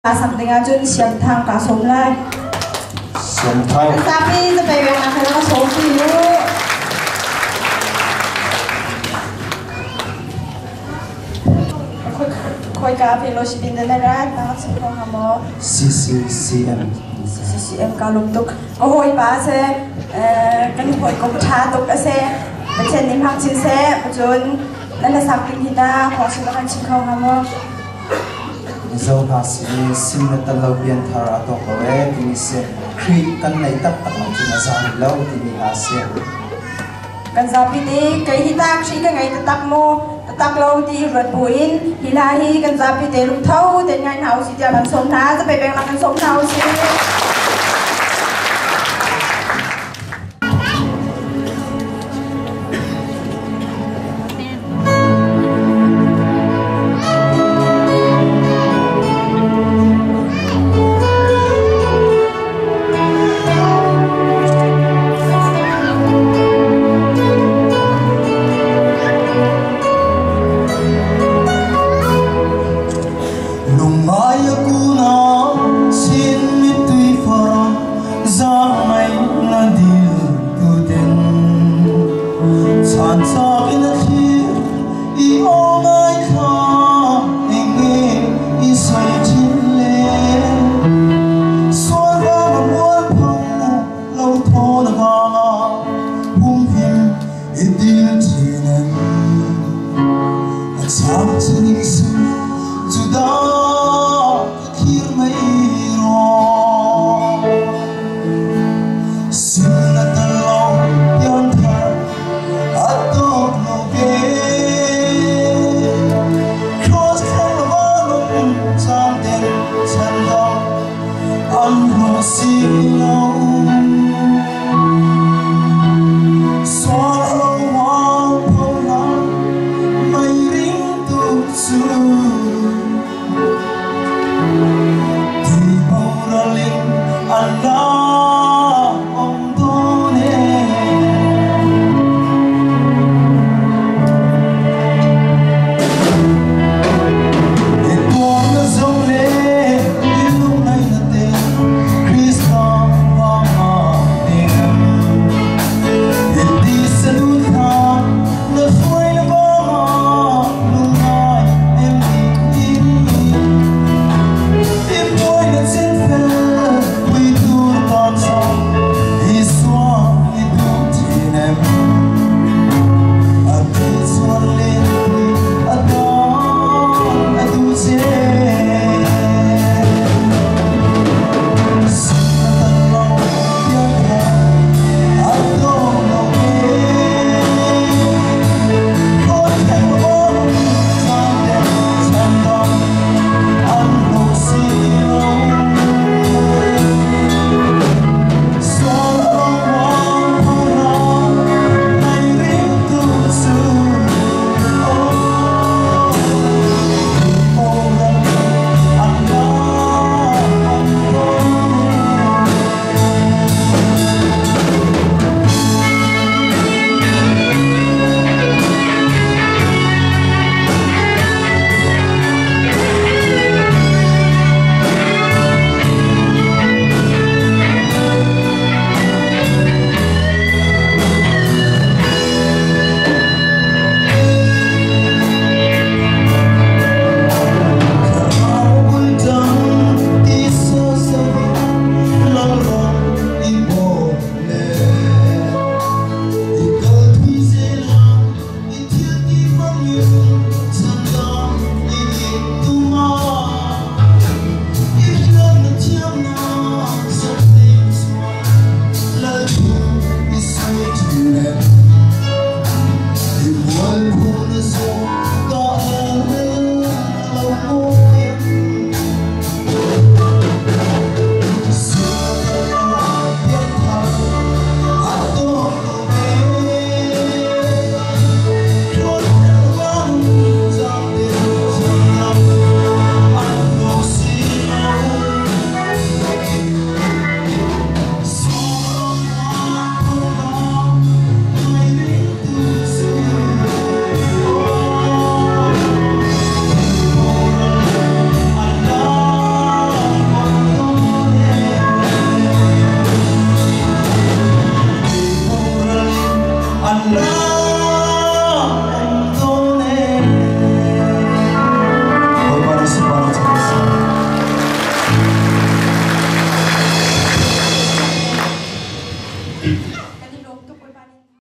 something aja siap thang kasum lai. Siap thang. Tapi sebagai anak kalau sofi yuk. Koi kafe lo si pindah nerat, nak sebut kamu. CCM kalau untuk koi pas kan koi kau chat untuk macam ni hang cinta, macam nanti something kita khusus dengan cikau kamu. Zau pasini simna talau bian thara to kore tini se kri kan nai tak tak macam nazar lau tini ase kan zapi de kai hitak shi ka ngai tak mo tak lau ti rat puin hilahi kan zapi de lu thau de ngai nau si ja ban som naจะไปแบ่งละกันsom nau si Lumaya ku